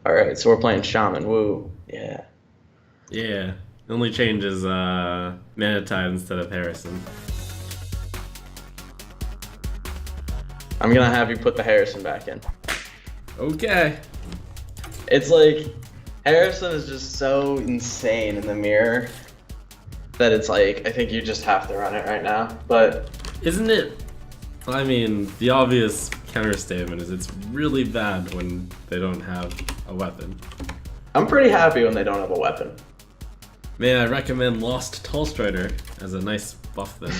Alright, so we're playing shaman. Woo. Yeah. Yeah. The only change is Manatide instead of Harrison. I'm gonna have you put the Harrison back in. Okay. It's like Harrison is just so insane in the mirror that it's like I think you just have to run it right now. But Isn't it? I mean, the obvious counter statement is it's really bad when they don't have a weapon. I'm pretty happy when they don't have a weapon. May I recommend Lost Tallstrider as a nice buff then?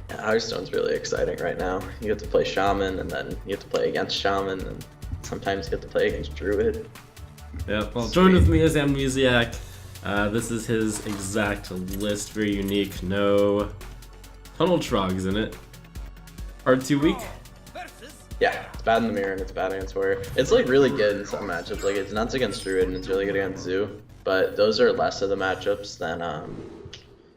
Yeah, Hearthstone's really exciting right now. You get to play shaman, and then you get to play against shaman, and sometimes you get to play against druid. Yeah, well, join with me as Amnesiac. This is his exact list, very unique. No tunnel trogs in it. Hard too weak. Yeah, it's bad in the mirror and it's bad against warrior. It's like really good in some matchups. Like it's nuts against druid and it's really good against zoo. But those are less of the matchups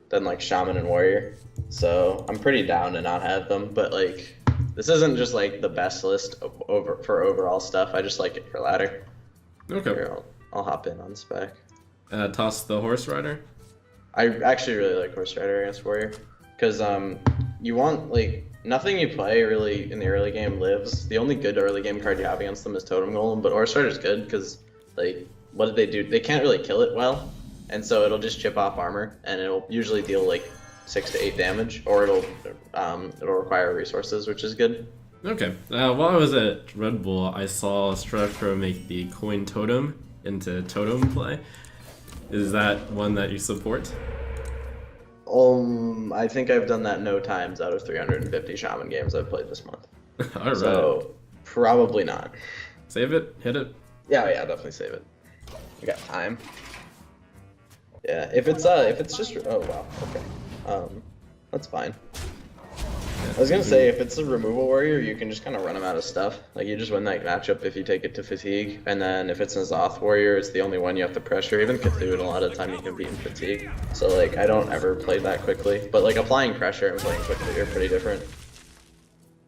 than like shaman and warrior. So I'm pretty down to not have them. But like this isn't just like the best list for overall stuff. I just like it for ladder. Okay. Here, I'll hop in on spec. Toss the horse rider. I actually really like horse rider against warrior because you want like nothing you play really in the early game lives. The only good early game card you have against them is Totem Golem, but horse rider's good because like what do they do? They can't really kill it well, and so it'll just chip off armor and it'll usually deal like 6 to 8 damage, or it'll require resources, which is good. Okay. While I was at Red Bull, I saw Stratpro make the coin totem into totem play. Is that one that you support? I think I've done that no times out of 350 shaman games I've played this month. All right. So probably not. Save it. Hit it. Yeah, definitely save it. We got time. Yeah, if it's just oh wow, okay, that's fine. I was gonna say, if it's a removal warrior, you can just kind of run him out of stuff. Like, you just win that matchup if you take it to fatigue, and then if it's a Zoth warrior, it's the only one you have to pressure. Even Cthulhu, a lot of the time you can beat in fatigue. So, like, I don't ever play that quickly. But, like, applying pressure and playing quickly are pretty different.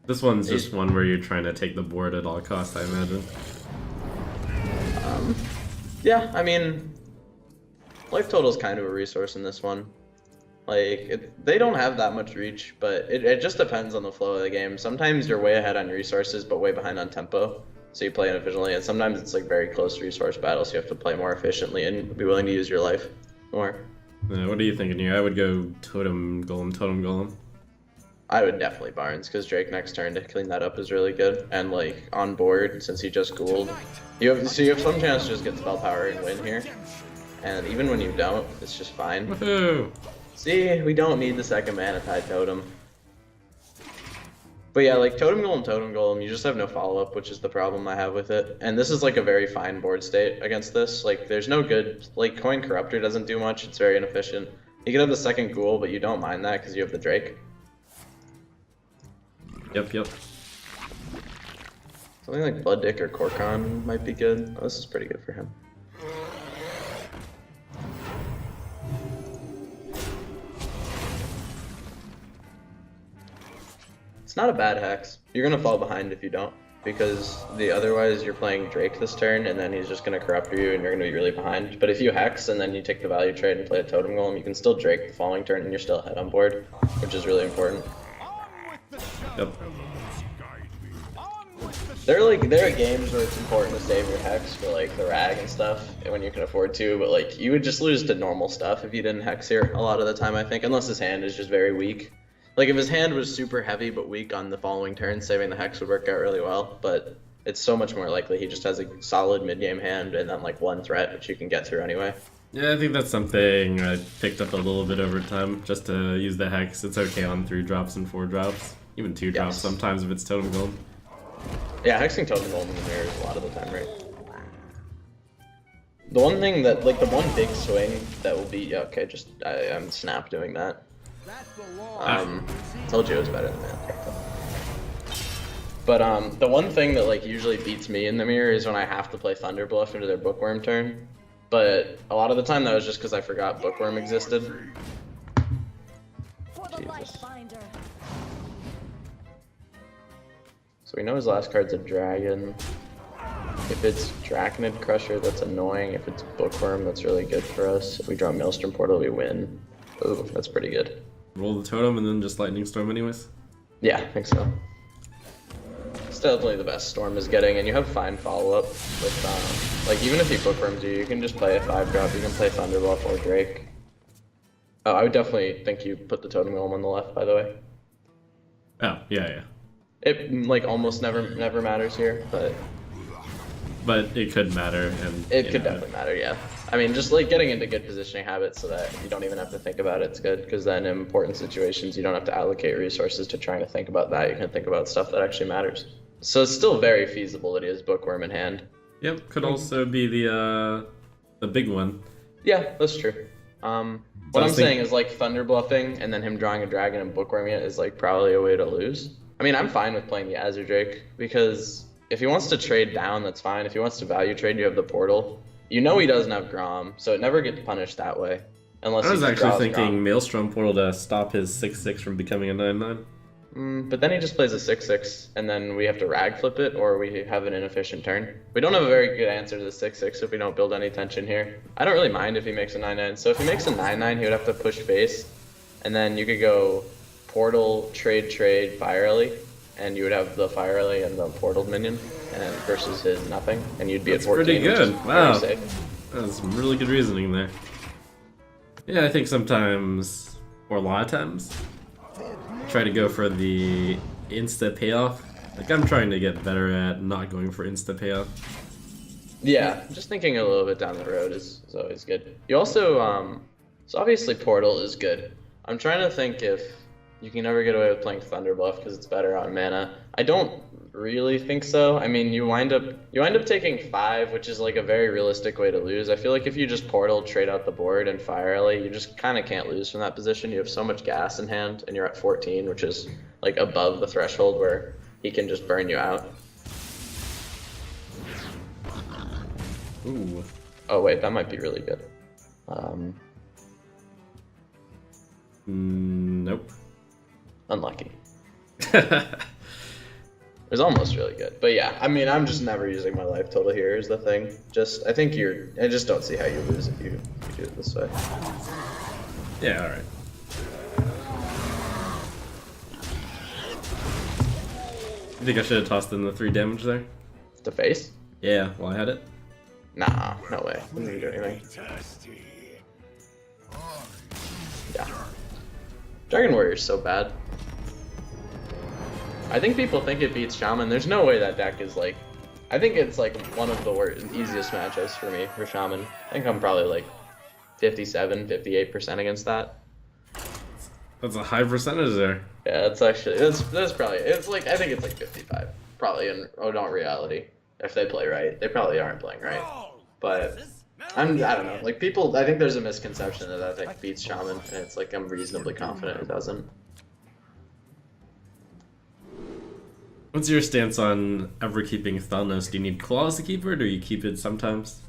This one's just one where you're trying to take the board at all costs, I imagine. Yeah, I mean, life total is kind of a resource in this one. Like, they don't have that much reach, but it just depends on the flow of the game. Sometimes you're way ahead on resources, but way behind on tempo, so you play inefficiently, and sometimes it's like very close resource battles, so you have to play more efficiently and be willing to use your life more. What are you thinking here? I would go Totem Golem. I would definitely Barnes, because Drake next turn to clean that up is really good, and like on board, since he just ghouled, you have some chance to just get spell power and win here, and even when you don't, it's just fine. Woohoo! See, we don't need the second Manatide Totem. But yeah, like Totem Golem, you just have no follow-up, which is the problem I have with it. And this is like a very fine board state against this. Like, there's no good, like, Coin Corruptor doesn't do much, it's very inefficient. You could have the second Ghoul, but you don't mind that because you have the Drake. Yep. Something like Blood Dick or Korkan might be good. Oh, this is pretty good for him. It's not a bad hex. You're gonna fall behind if you don't, because otherwise you're playing Drake this turn, and then he's just gonna corrupt you, and you're gonna be really behind. But if you hex and then you take the value trade and play a Totem Golem, you can still Drake the following turn, and you're still ahead on board, which is really important. Yep. There are games where it's important to save your hex for like the rag and stuff, when you can afford to, but like you would just lose to normal stuff if you didn't hex here a lot of the time, I think, unless his hand is just very weak. Like, if his hand was super heavy but weak on the following turn, saving the hex would work out really well, but it's so much more likely he just has a solid mid-game hand and then, like, one threat, which you can get through anyway. Yeah, I think that's something I picked up a little bit over time, just to use the hex. It's okay on 3 drops and 4 drops, even 2 drops sometimes if it's Totem Golem. Yeah, hexing Totem Golem in the mirror is a lot of the time, right? The one thing that, like, the one big swing that will be, yeah, okay, just, I'm snap doing that. Told you it was better than that. But the one thing that like usually beats me in the mirror is when I have to play Thunderbluff into their Bookworm turn. But a lot of the time that was just because I forgot Bookworm existed. Jesus. So we know his last card's a dragon. If it's Draconid Crusher, that's annoying. If it's Bookworm, that's really good for us. If we draw Maelstrom Portal, we win. Ooh, that's pretty good. Roll the totem and then just Lightning Storm anyways? Yeah, I think so. It's definitely the best Storm is getting, and you have fine follow-up with, like, even if he Bookworms you can just play a 5-drop. You can play Thunderbluff or Drake. Oh, I would definitely think you put the Totem Golem on the left, by the way. Oh, yeah. It, like, almost never matters here, but it could matter, and it could definitely matter, yeah. I mean, just like getting into good positioning habits so that you don't even have to think about it's good, because then in important situations you don't have to allocate resources to trying to think about that. You can think about stuff that actually matters. So it's still very feasible that he has Bookworm in hand. Yep, could also be the big one. Yeah, that's true. What I'm saying is like Thunder Bluffing and then him drawing a dragon and Bookworming it is like probably a way to lose. I mean, I'm fine with playing the Azure Drake because if he wants to trade down, that's fine. If he wants to value trade, you have the portal. You know he doesn't have Grom, so it never gets punished that way. Unless I was actually thinking Grom. Maelstrom Portal to stop his 6/6 from becoming a 9/9. But then he just plays a 6/6, and then we have to rag flip it, or we have an inefficient turn. We don't have a very good answer to the 6/6 if we don't build any tension here. I don't really mind if he makes a 9/9. So if he makes a 9/9, he would have to push face, and then you could go portal, trade, Fire Ellie, and you would have the Fire Ellie and the portal minion, and versus his nothing, and you'd be That's at 14. pretty good. Wow, safe. that's some really good reasoning there. Yeah, I think sometimes, or a lot of times, try to go for the insta payoff. Like, I'm trying to get better at not going for insta payoff. Yeah, just thinking a little bit down the road is always good. You also, so obviously Portal is good. I'm trying to think if you can never get away with playing Thunderbluff because it's better on mana. I don't really think so. I mean, you wind up taking 5, which is like a very realistic way to lose. I feel like if you just Portal, trade out the board, and Fire Ellie, you just kind of can't lose from that position. You have so much gas in hand, and you're at 14, which is like above the threshold where he can just burn you out. Ooh. Oh wait, that might be really good. Nope. Unlucky. It was almost really good, but yeah, I mean, I'm just never using my life total here is the thing. I think I just don't see how you lose if you do it this way. Yeah, alright. You think I should have tossed in the 3 damage there? To face? Yeah, well, I had it. Nah, no way. I didn't do anything. Yeah. Dragon Warrior's so bad. I think people think it beats Shaman. There's no way that deck is like... I think it's like one of the easiest matchups for me for Shaman. I think I'm probably like 57, 58% against that. That's a high percentage there. Yeah, that's actually... That's probably... It's like... I think it's like 55. Probably in reality. If they play right. They probably aren't playing right. But... I don't know. Like, people... I think there's a misconception that deck beats Shaman. And it's like I'm reasonably confident it doesn't. What's your stance on ever keeping Thalnos? Do you need claws to keep it, or do you keep it sometimes?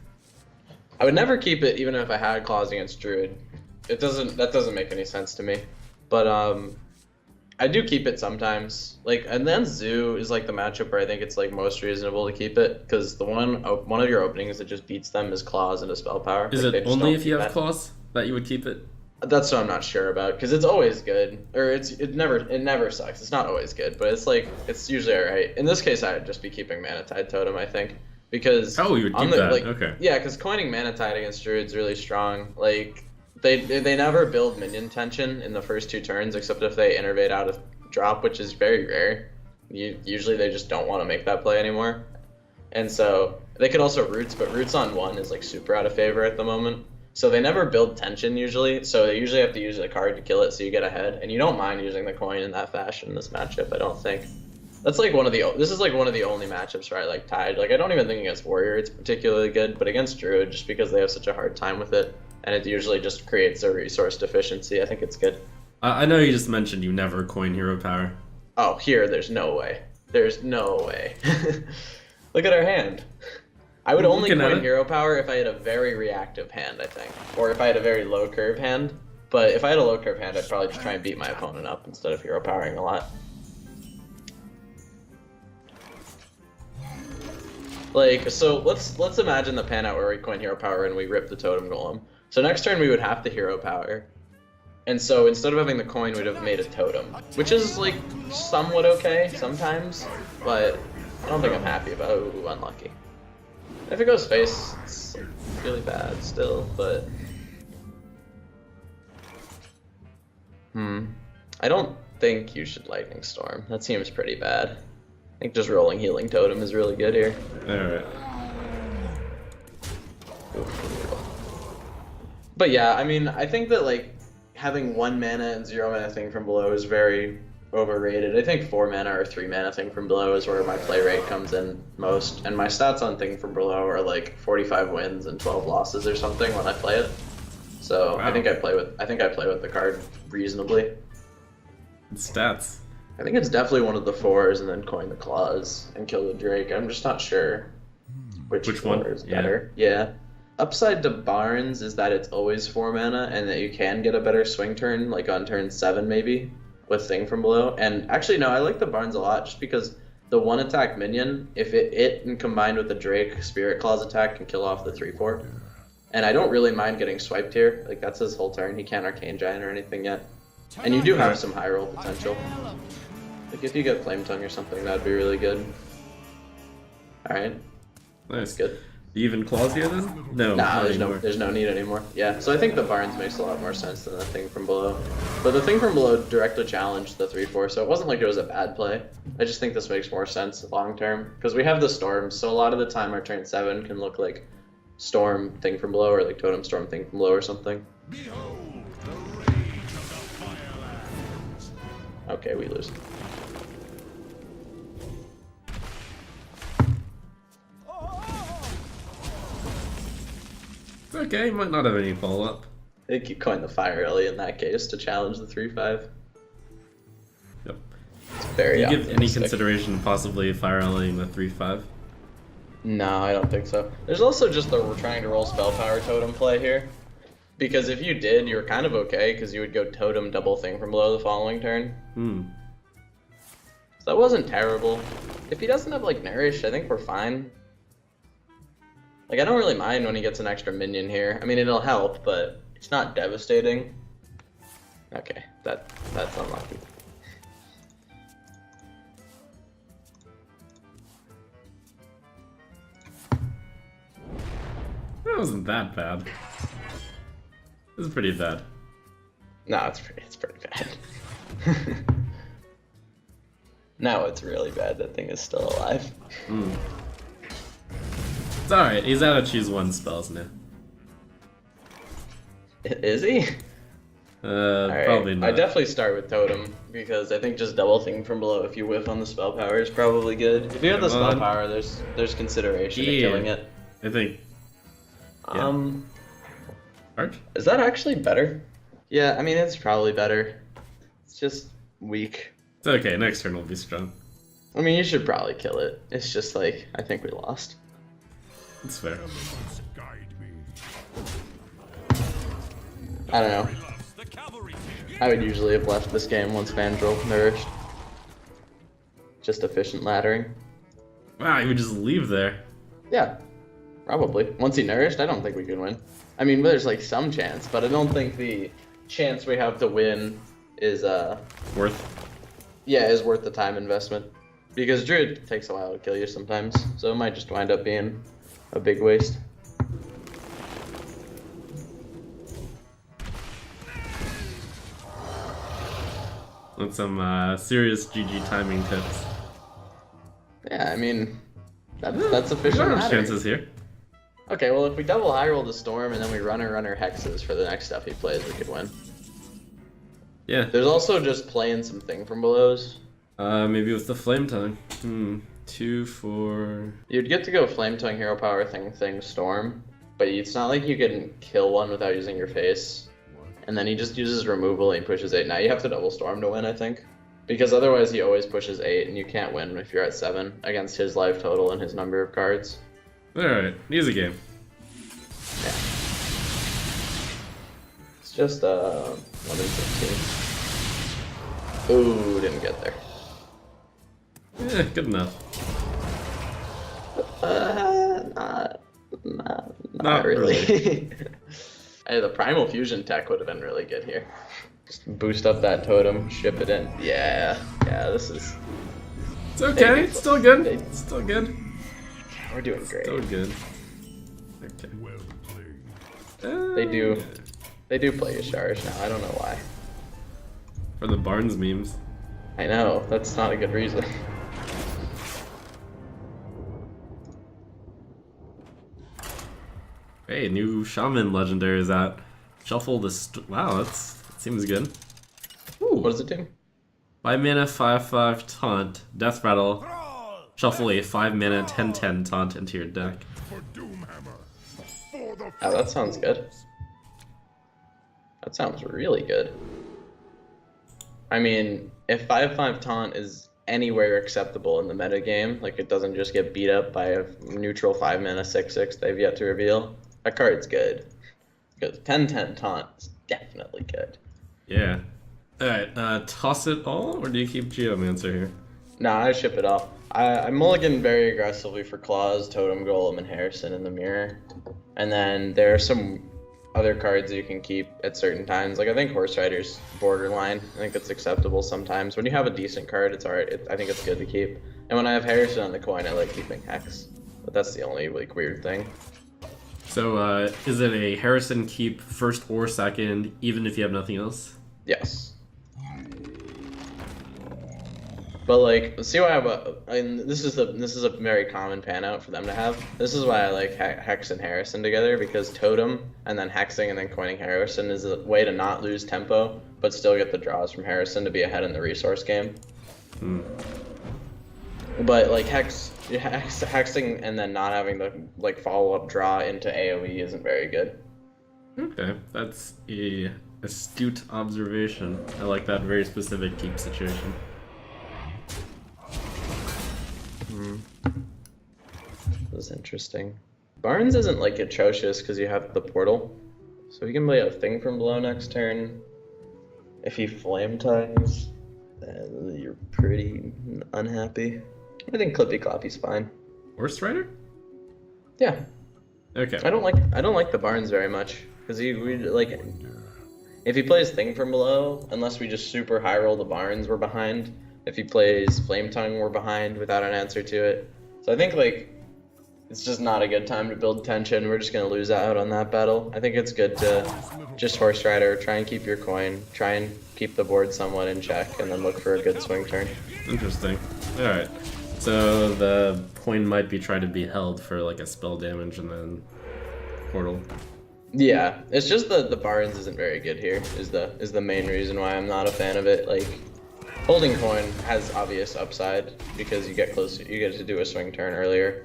I would never keep it even if I had claws against Druid. That doesn't make any sense to me. But I do keep it sometimes. Like, and then Zoo is like the matchup where I think it's like most reasonable to keep it, because the one of your openings that just beats them is claws into spell power. Is like, it only if you have claws that you would keep it? That's what I'm not sure about, because it's always good, or it never sucks. It's not always good, but it's usually alright. In this case, I'd just be keeping Mana Tide Totem, I think, because you would keep that. Okay. Yeah, because coining Mana Tide against Druid is really strong. Like they never build minion tension in the first 2 turns, except if they innervate out a drop, which is very rare. Usually they just don't want to make that play anymore, and so they could also roots, but roots on 1 is like super out of favor at the moment. So they never build tension usually, so they usually have to use a card to kill it so you get ahead, and you don't mind using the coin in that fashion in this matchup, I don't think. That's like this is like one of the only matchups where I like Tide. Like, I don't even think against Warrior it's particularly good, but against Druid, just because they have such a hard time with it, and it usually just creates a resource deficiency, I think it's good. I know you just mentioned you never coin hero power. Oh, here, there's no way. There's no way. Look at our hand. I would only coin hero power if I had a very reactive hand, I think. Or if I had a very low curve hand. But if I had a low curve hand, I'd probably just try and beat my opponent up instead of hero powering a lot. Like, so let's imagine the pan out where we coin hero power and we rip the totem golem. So next turn we would have to hero power. And so instead of having the coin, we'd have made a totem, which is like somewhat okay sometimes, but I don't think I'm happy about it. Ooh, unlucky. If it goes face, it's really bad still, but I don't think you should lightning storm. That seems pretty bad. I think just rolling healing totem is really good here. Alright. But yeah, I mean, I think that like having 1 mana and 0 mana thing from below is very overrated. I think 4 mana or 3 mana thing from below is where my play rate comes in most, and my stats on thing from below are like 45 wins and 12 losses or something when I play it. So wow. I think I play with the card reasonably. Stats. I think it's definitely one of the 4s, and then coin the claws and kill the Drake. I'm just not sure which one is better. Yeah. Upside to Barnes is that it's always 4 mana, and that you can get a better swing turn, like on turn 7 maybe, with Thing from Below. And actually, no, I like the Barnes a lot, just because the 1 attack minion, if it and combined with the Drake Spirit Claws attack, can kill off the 3/4. And I don't really mind getting swiped here. Like, that's his whole turn. He can't Arcane Giant or anything yet. And you do have some high roll potential. Like, if you get Flame Tongue or something, that'd be really good. Alright. Nice. Good. Even claws here then? No. Nah, not there's no need anymore. Yeah, so I think the Barnes makes a lot more sense than the Thing from Below. But the Thing from Below directly challenged the 3/4, so it wasn't like it was a bad play. I just think this makes more sense long term. Because we have the Storms, so a lot of the time our turn 7 can look like Storm Thing from Below, or like Totem Storm Thing from Below or something. Okay, we lose. It's okay, might not have any follow-up. I think you coined the Fire Ellie in that case to challenge the 3/5. Yep. It's very Do you give any optimistic. consideration possibly fire rallying the 3/5? No, I don't think so. There's also just the we're trying to roll spell power totem play here. Because if you did, you were kind of okay, because you would go totem double Thing from Below the following turn. So that wasn't terrible. If he doesn't have like Nourish, I think we're fine. Like, I don't really mind when he gets an extra minion here. I mean, it'll help, but it's not devastating. Okay, that's unlucky. That wasn't that bad. This is pretty bad. No, it's pretty bad. No, it's really bad. That thing is still alive. It's alright, he's out of choose 1 spells now. Is he? Right. Probably not. I definitely start with Totem, because I think just double Thing from Below if you whiff on the spell power is probably good. If you have the spell power, there's consideration of killing it. I think. Yeah. Arch? Is that actually better? Yeah, I mean, it's probably better. It's just weak. It's okay, next turn will be strong. I mean, you should probably kill it. It's just like, I think we lost. It's fair. I don't know. I would usually have left this game once Vandrel nourished. Just efficient laddering. Wow, you would just leave there. Yeah, probably. Once he nourished, I don't think we can win. I mean, there's like some chance, but I don't think the chance we have to win is Worth? Yeah, is worth the time investment. Because Druid takes a while to kill you sometimes, so it might just wind up being a big waste. With some serious GG timing tips. Yeah, I mean, that's There's efficient no laddering. chances here. Okay, well, if we double high roll the Storm and then we runner hexes for the next stuff he plays, we could win. Yeah. There's also just playing some Thing from Belows. Maybe with the Flame Tongue. 2, 4... You'd get to go Flame Tongue, Hero Power, Thing, Storm, but it's not like you can kill one without using your face. And then he just uses removal and he pushes 8. Now you have to double Storm to win, I think. Because otherwise he always pushes 8 and you can't win if you're at 7 against his life total and his number of cards. Alright, easy game. Yeah. It's just 1 in 15. Ooh, didn't get there. Yeah, good enough. Not really. Hey, the Primal Fusion tech would have been really good here. Just boost up that totem, ship it in. Yeah, this is... It's okay, it's still good. It's still good. We're doing great. Still good. Okay. They do play Yasharish now, I don't know why. For the Barnes memes. I know, that's not a good reason. Hey, new shaman legendary is out. Shuffle the wow, that seems good. Ooh, what does it do? 5 mana, 5/5 taunt, death rattle. Shuffle a 5 mana, 10/10 taunt into your deck. Oh, that sounds good. That sounds really good. I mean, if 5/5 taunt is anywhere acceptable in the metagame, like it doesn't just get beat up by a neutral 5 mana 6/6 they've yet to reveal, that card's good. Because 10/10 taunt is definitely good. Yeah. Alright, toss it all, or do you keep Geomancer here? Nah, I ship it off. I mulligan very aggressively for Claws, Totem Golem, and Harrison in the mirror. And then there are some other cards you can keep at certain times. Like, I think Horse Rider's borderline. I think it's acceptable sometimes. When you have a decent card, it's alright. I think it's good to keep. And when I have Harrison on the coin, I like keeping Hex. But that's the only, like, weird thing. So, is it a Harrison keep first or second, even if you have nothing else? Yes. But like, see why this is a very common pan out for them to have. This is why I like Hex and Harrison together, because Totem and then Hexing and then coining Harrison is a way to not lose tempo, but still get the draws from Harrison to be ahead in the resource game. But like Hexing and then not having the like follow up draw into AoE isn't very good. Okay, that's a astute observation. I like that very specific keep situation. This is interesting. Barnes isn't like atrocious because you have the portal, so he can play a thing from below next turn. If he flame ties, then you're pretty unhappy. I think Clippy Cloppy's fine. Horse Rider? Yeah. Okay. I don't like the Barnes very much because if he plays thing from below, unless we just super high roll the Barnes, we're behind. If he plays Flame Tongue, we're behind without an answer to it. So I think like it's just not a good time to build tension. We're just gonna lose out on that battle. I think it's good to just Horse Rider, try and keep your coin, try and keep the board somewhat in check, and then look for a good swing turn. Interesting. Alright. So the coin might be trying to be held for like a spell damage and then portal. Yeah, it's just the Barnes isn't very good here, is the main reason why I'm not a fan of it. Like, holding coin has obvious upside because you get to do a swing turn earlier.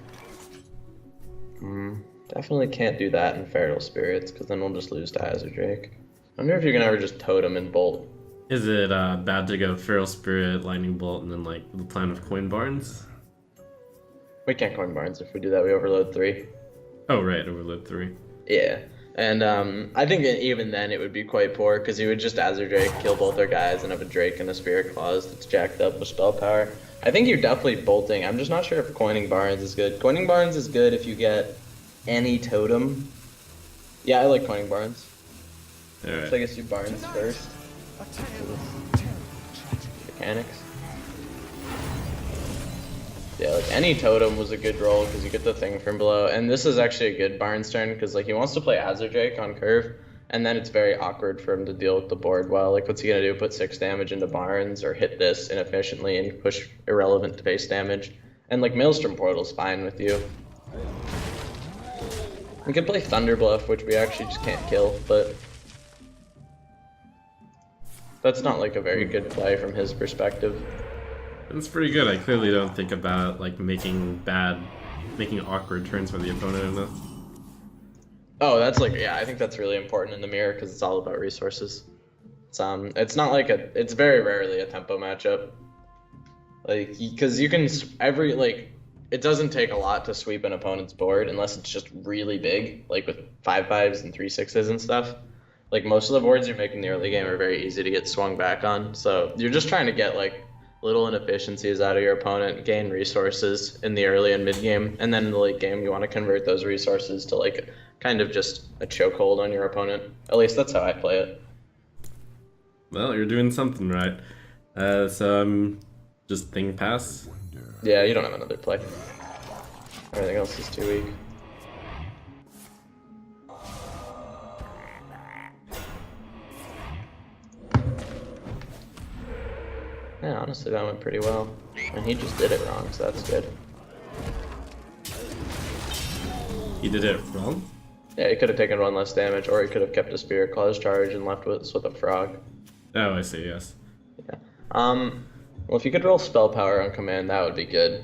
Definitely can't do that in Feral Spirits because then we'll just lose to Azure Drake. I wonder if you can ever just totem and bolt. Is it bad to go Feral Spirit, Lightning Bolt, and then like the plan of Coin Barnes? We can't coin Barnes. If we do that, we overload 3. Oh right, overload 3. Yeah, and I think even then it would be quite poor because you would just Azure Drake, kill both their guys, and have a Drake and a Spirit Claws that's jacked up with spell power. I think you're definitely bolting. I'm just not sure if coining Barnes is good. Coining Barnes is good if you get any totem. Yeah, I like coining Barnes. Alright. So I guess you Barnes first. Mechanics. Yeah, like any totem was a good roll because you get the thing from below. And this is actually a good Barnes turn because like he wants to play Azure Drake on curve, and then it's very awkward for him to deal with the board well. Like what's he gonna do? Put 6 damage into Barnes or hit this inefficiently and push irrelevant to base damage. And like Maelstrom Portal's fine with you. We could play Thunderbluff, which we actually just can't kill, but that's not like a very good play from his perspective. It's pretty good. I clearly don't think about like making awkward turns for the opponent enough. Oh, that's like, yeah, I think that's really important in the mirror because it's all about resources. It's not like it's very rarely a tempo matchup. Like, because you can it doesn't take a lot to sweep an opponent's board unless it's just really big, like with 5/5s and 3/6s and stuff. Like most of the boards you make in the early game are very easy to get swung back on. So you're just trying to get like little inefficiencies out of your opponent, gain resources in the early and mid game, and then in the late game you want to convert those resources to like kind of just a chokehold on your opponent. At least that's how I play it. Well, you're doing something right. So I'm just thinking pass. Yeah, you don't have another play. Everything else is too weak. Yeah, honestly, that went pretty well. And he just did it wrong, so that's good. He did it wrong? Yeah, he could have taken one less damage, or he could have kept a Spirit Claws charge and left us with a frog. Oh, I see, yes. Yeah. Well, if you could roll Spell Power on command, that would be good.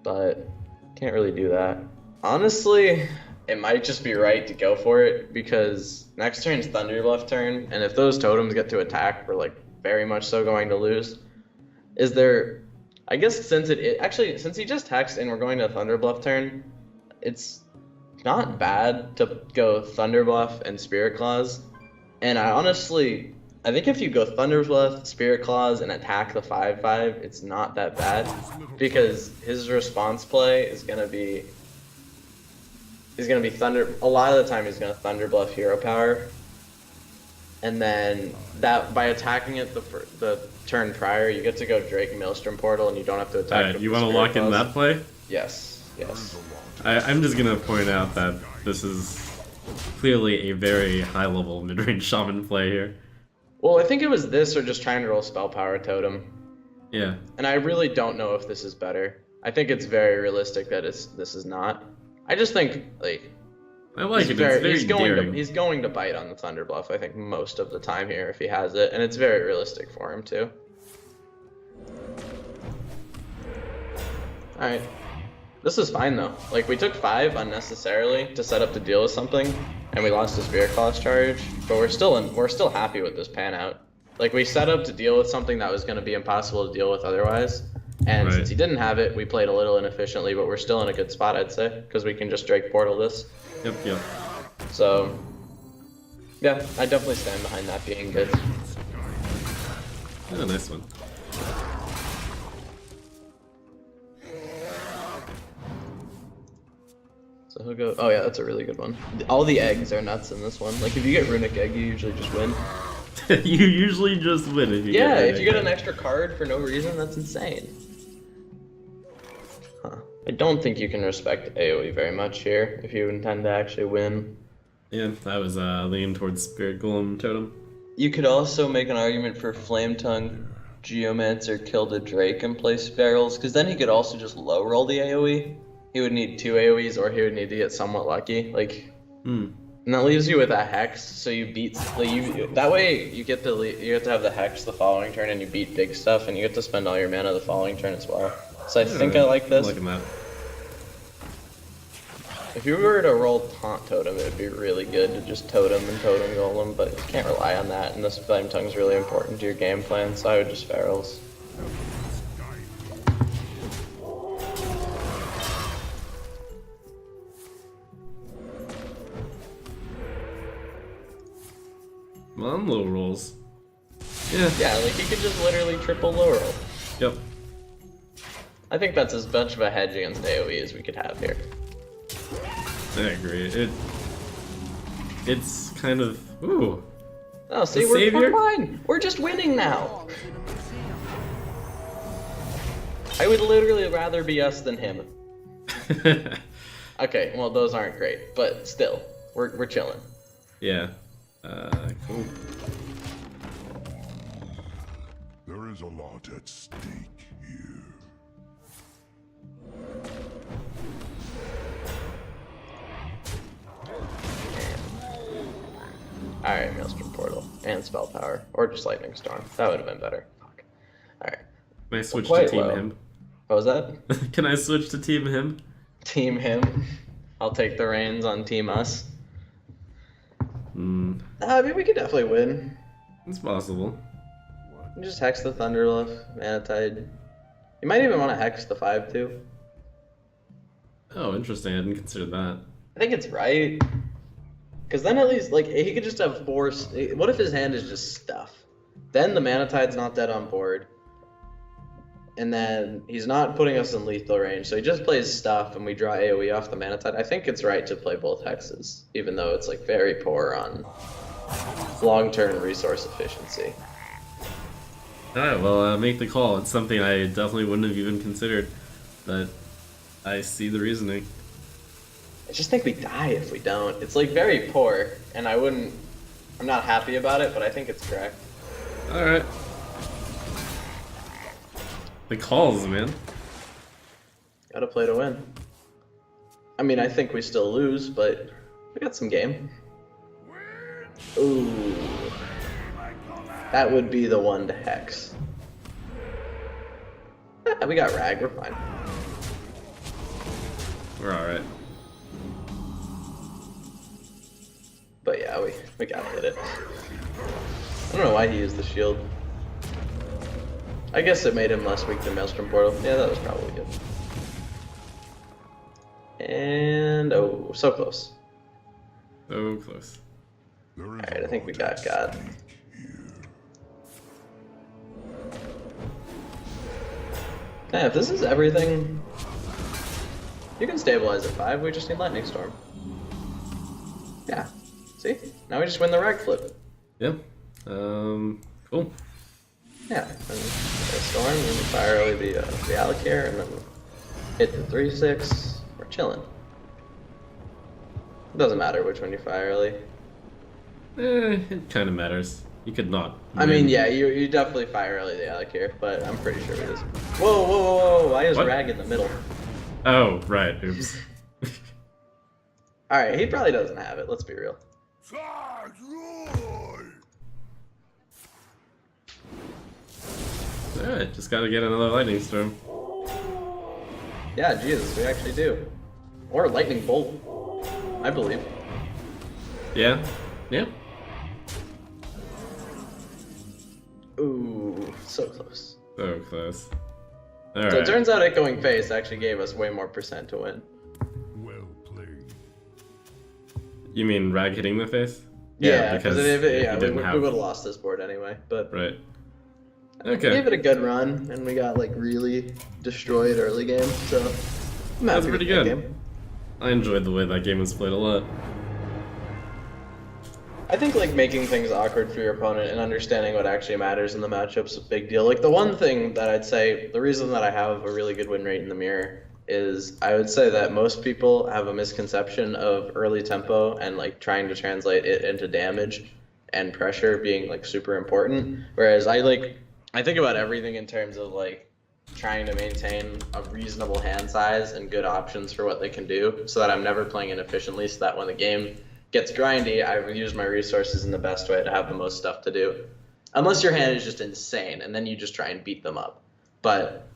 But, can't really do that. Honestly, it might just be right to go for it, because next turn's Thunder Bluff turn, and if those totems get to attack, we're like very much so going to lose. Is there, I guess since since he just hexed and we're going to Thunder Bluff turn, it's not bad to go Thunder Bluff and Spirit Claws. And I think if you go Thunder Bluff, Spirit Claws, and attack the 5/5, it's not that bad, because his response play is gonna be Thunder. A lot of the time, he's gonna Thunder Bluff Hero Power, and then that by attacking it the turn prior, you get to go Drake Maelstrom Portal, and you don't have to attack. Alright, you want to lock in that play? Yes, yes. I'm just gonna point out that this is clearly a very high-level mid-range shaman play here. Well, I think it was this or just trying to roll Spell Power Totem. Yeah. And I really don't know if this is better. I think it's very realistic that this is not. I just think, like, I like it. It's very daring. He's going to bite on the Thunder Bluff, I think, most of the time here if he has it, and it's very realistic for him too. All right, this is fine though. Like, we took 5 unnecessarily to set up to deal with something, and we lost a Spirit Claws charge, but we're still happy with this pan out. Like, we set up to deal with something that was going to be impossible to deal with otherwise. And since he didn't have it, we played a little inefficiently, but we're still in a good spot, I'd say, because we can just Drake Portal this. Yep. So, yeah, I definitely stand behind that being good. Oh, nice one. So he'll go, oh yeah, that's a really good one. All the eggs are nuts in this one. Like, if you get Runic Egg, you usually just win. You usually just win if you get if you get an extra card for no reason, that's insane. Huh. I don't think you can respect AoE very much here if you intend to actually win. Yeah, I was leaning towards Spirit Golem Totem. You could also make an argument for Flame Tongue, Geomancer, kill the Drake and play Sparrows, because then he could also just low roll the AoE. He would need 2 AoEs, or he would need to get somewhat lucky. Like, and that leaves you with a Hex, so you beat, like, that way you get to have the Hex the following turn and you beat big stuff, and you get to spend all your mana the following turn as well. So I think I like this. I'm liking that. If you were to roll Taunt Totem, it would be really good to just Totem and Totem Golem, but you can't rely on that, and this Flame Tongue is really important to your game plan, so I would just Ferals. Well, I'm low rolls. Yeah, like, you could just literally triple low roll. Yep. I think that's as much of a hedge against AoE as we could have here. I agree. It's kind of ooh. Oh, see, we're fine. We're just winning now. I would literally rather be us than him. Okay, well, those aren't great, but still, we're chilling. Yeah. Cool. There is a lot at stake here. Alright, Maelstrom Portal and Spell Power, or just Lightning Storm. That would have been better. Fuck. Alright. Can I switch to Team Him? What was that? Can I switch to Team Him? Team Him. I'll take the reins on Team Us. I mean, we could definitely win. It's possible. You just Hex the Thunderluff, Manatide. You might even want to Hex the 5-2. Oh, interesting. I didn't consider that. I think it's right. Because then at least, like, he could just have 4... What if his hand is just stuff? Then the Manatide's not dead on board. and then he's not putting us in lethal range, so he just plays stuff, and we draw AoE off the mana tide. I think it's right to play both hexes, even though it's like very poor on long-term resource efficiency. Alright, well, make the call. It's something I definitely wouldn't have even considered, but I see the reasoning. I just think we die if we don't. It's like very poor, and I'm not happy about it, but I think it's correct. Alright. The calls, man. Gotta play to win. I mean, I think we still lose, but we got some game. Ooh. That would be the one to hex. We got rag, we're fine. We're alright. But yeah, we gotta hit it. I don't know why he used the shield. I guess it made him less weak than Maelstrom Portal. Yeah, that was probably good. And oh, so close. So close. Alright, I think we got God. Yeah, if this is everything, you can stabilize at 5, we just need Lightning Storm. Yeah, see? Now we just win the rag flip. Yeah. Cool. Yeah, and Storm, and then fire early the Alakir, and then hit the 3/6. We're chilling. It doesn't matter which one you fire early. It kind of matters. You could not. I mean, yeah, you definitely fire early the Alakir, but I'm pretty sure we just. Whoa, whoa, whoa, whoa! Why is What? Rag in the middle? Oh, right. Oops. Alright, he probably doesn't have it, let's be real. Alright, just gotta get another lightning storm. Yeah, Jesus, we actually do. Or Lightning Bolt, I believe. Yeah. Yeah. Ooh, so close. So close. So it Alright. turns out it going face actually gave us way more percent to win. Well played. You mean Rag hitting the face? Yeah, because because he we didn't would have. have lost this board anyway. But Right. we Okay. gave it a good run, and we got like really destroyed early game. So I'm That's happy with pretty that good. game. I enjoyed the way that game was played a lot. I think like making things awkward for your opponent and understanding what actually matters in the matchup's a big deal. Like the one thing that I'd say, the reason that I have a really good win rate in the mirror is I would say that most people have a misconception of early tempo and like trying to translate it into damage and pressure being like super important. Whereas I think about everything in terms of like trying to maintain a reasonable hand size and good options for what they can do so that I'm never playing inefficiently, so that when the game gets grindy, I use my resources in the best way to have the most stuff to do. Unless your hand is just insane, and then you just try and beat them up. But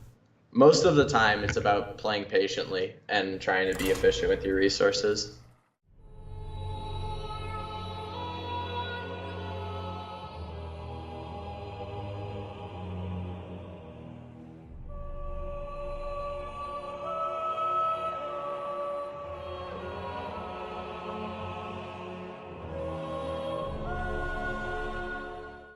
most of the time, it's about playing patiently and trying to be efficient with your resources.